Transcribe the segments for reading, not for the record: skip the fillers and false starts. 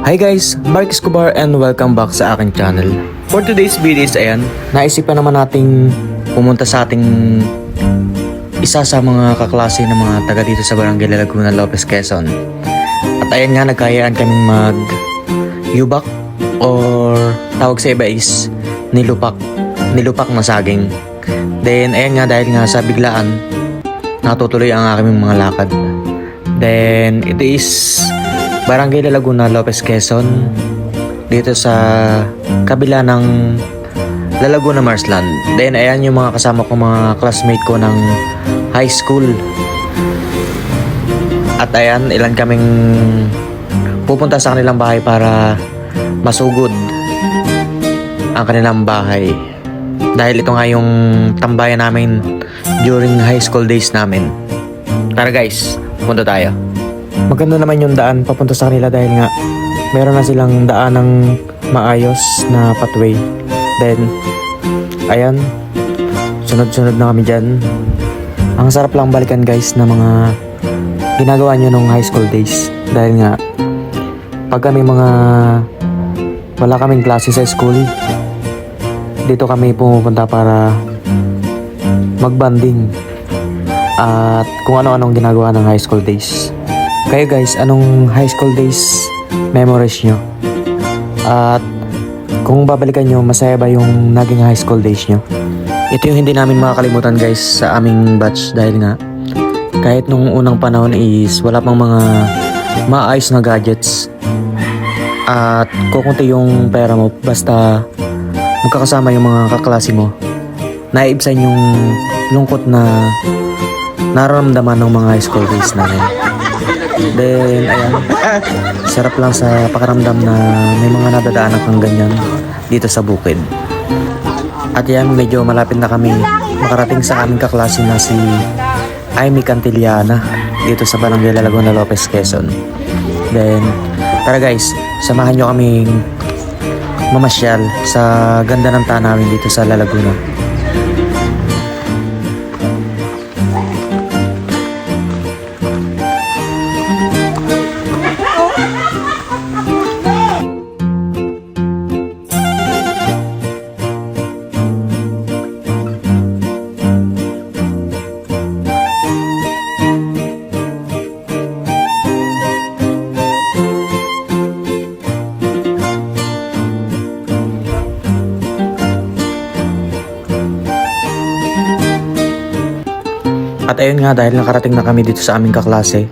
Hi guys, Mark Escobar and welcome back sa aking channel. For today's video is naisipan naman nating pumunta sa ating isa sa mga kaklase ng mga taga dito sa Barangay Laguna, Lopez, Quezon. At ayan nga, nagkayaan kaming mag-yubak or tawag sa iba is nilupak na saging. Then ayan nga, dahil nga sa biglaan, natutuloy ang aking mga lakad. Then it is Barangay Laguna, Lopez, Quezon, dito sa kabila ng Laguna Marsland. Then ayan yung mga kasama ko, mga classmate ko ng high school. At ayan, ilan kaming pupunta sa kanilang bahay para masugod ang kanilang bahay. Dahil ito nga yung tambayan namin during high school days namin. Tara guys, punta tayo. Maganda naman yung daan papunta sa kanila dahil nga meron na silang daan ng maayos na pathway. Then ayan, sunod-sunod na kami dyan. Ang sarap lang balikan guys na mga ginagawa nyo nung high school days. Dahil nga pag kami wala kaming klase sa school, dito kami pumupunta para magbanding at kung ano-anong ginagawa ng high school days. Kayo guys, anong high school days memories nyo? At kung babalikan nyo, masaya ba yung naging high school days nyo? Ito yung hindi namin makakalimutan guys sa aming batch dahil nga kahit nung unang panahon is wala pang mga maayos na gadgets at kukunti yung pera mo basta magkakasama yung mga kaklase mo, naiibsan yung lungkot na nararamdaman ng mga high school days namin. Then ayan, sarap lang sa pakiramdam na may mga nadadaanan kang ganyan dito sa bukid. At yan, medyo malapit na kami makarating sa aming kaklase na si Amy Cantillana dito sa Barangay Laguna, Lopez, Quezon. Then tara guys, samahan nyo kaming mamasyal sa ganda ng tanawin dito sa Laguna. At ayun nga, dahil nakarating na kami dito sa aming kaklase,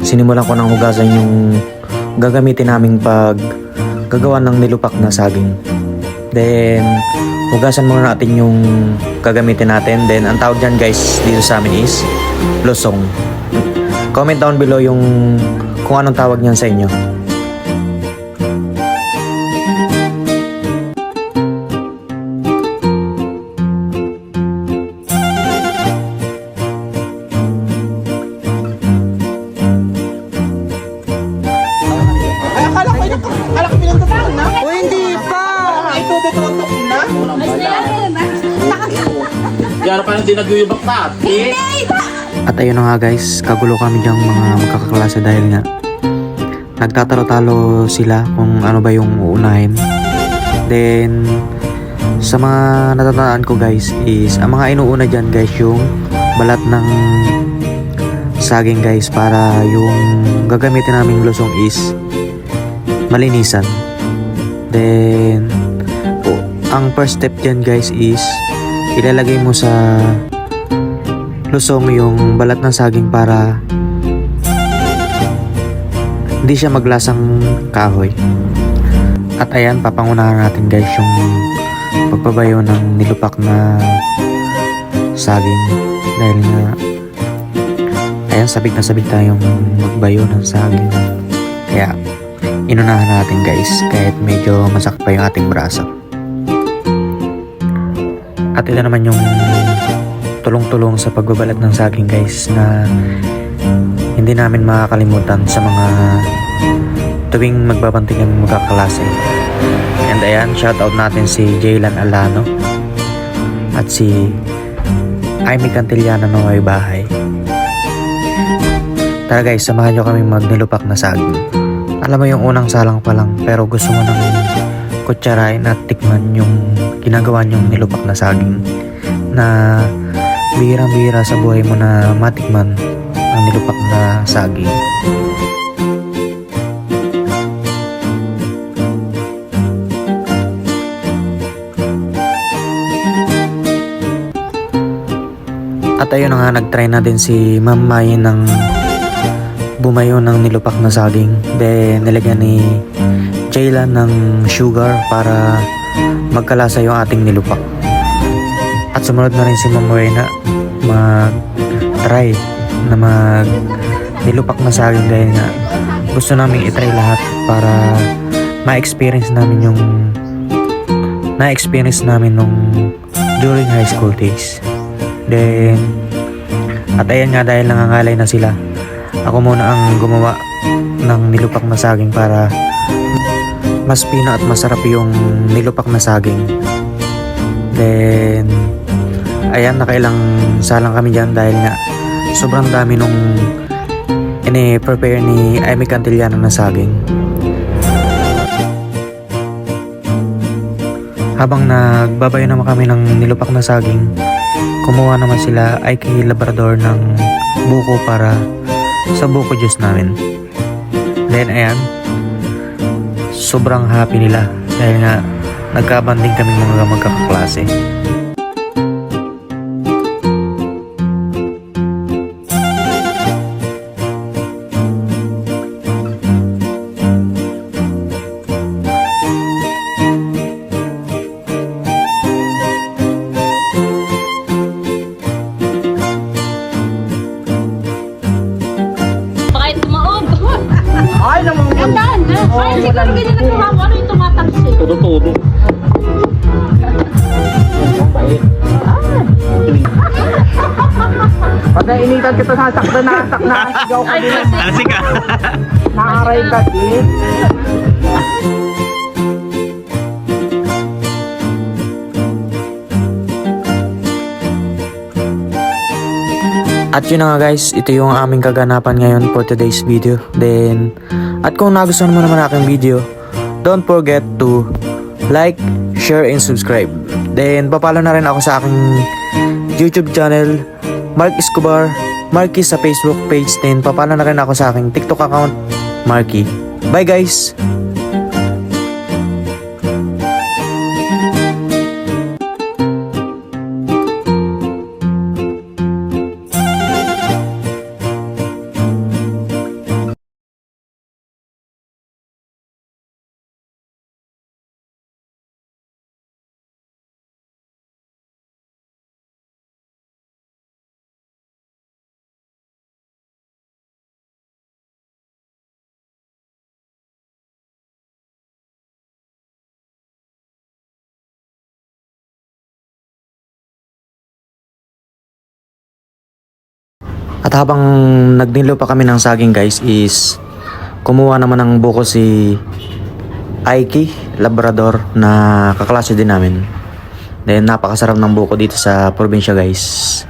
sinimulan ko nang hugasan yung gagamitin naming pag gagawa ng nilupak na saging. Then hugasan muna natin yung gagamitin natin. Then ang tawag dyan guys dito sa amin is losong. Comment down below yung kung anong tawag niyan sa inyo. Kaya pa hindi nag-uyubak pa, eh? At ayun na nga guys, kagulo kami diyang mga magkakaklase dahil nga nagtatalo-talo sila kung ano ba yung uunahin. Then sa mga natatandaan ko guys is ang mga inuuna dyan guys yung balat ng saging guys, para yung gagamitin naming losong is malinisan. Then ang first step dyan guys is ilalagay mo sa lusong yung balat ng saging para hindi siya maglasang kahoy. At ayan, papangunahan natin guys yung pagpabayo ng nilupak na saging dahil nga ayan, sabik na sabik tayong magbayo ng saging, kaya inunahan natin guys kahit medyo masakit pa yung ating braso. At ito naman yung tulong-tulong sa pagbabalat ng saging guys na hindi namin makakalimutan sa mga tuwing magbabanting ng magkaklase. And ayan, shoutout natin si Jaylan Alano at si Amy Cantillana ng may bahay. Tara guys, samahan nyo kami magnilupak na saging. Alam mo yung unang salang pa lang pero gusto mo nang kutsarain at tikman yung ginagawa niyong nilupak na saging na bihirang-bihira sa buhay mo na matikman ang nilupak na saging. At ayun na nga, nag-try na din si Ma'am Mai ng bumayo ng nilupak na saging. Then nilagyan ni Jaylan ng sugar para magkalasa yung ating nilupak. At sumunod na rin si Ma'am Mai na mag-try na nilupak na saging dahil nga gusto namin i-try lahat para ma-experience namin nung during high school days. Then, at ayan nga, dahil nangangalay na sila, ako muna ang gumawa ng nilupak na saging para mas pina at masarap yung nilupak na saging. Then, ayan, nakailang salang kami dyan dahil nga sobrang dami nung ini-prepare ni Amy Cantillano na saging. Habang nagbabayo naman kami ng nilupak na saging, kumuha naman sila ay kay Labrador ng buko para sa buko juice namin. Then ayan, sobrang happy nila dahil nga nagkabanding kami mga magkakaklase. Bakit tumaog? Ay, naman. Gandaan. Ay, siguro ganyan na tumawa. Ano yung tumatalsik? Tudo-tudo. Pag nainitan kita sa sakto na sigaw ka din. Alasing ka. Naaray ka din. At yun na nga guys, ito yung aming kaganapan ngayon for today's video. Then, at kung nagustuhan mo naman aking video, don't forget to like, share, and subscribe. Then, papalo na rin ako sa aking YouTube channel, Mark Escobar, Marky sa Facebook page. Then, papalo na rin ako sa aking TikTok account, Marky. Bye guys! At habang nagnilo pa kami ng saging guys is kumuha naman ng buko si Aiki Labrador na kaklase din namin. Then napakasarap ng buko dito sa probinsya guys.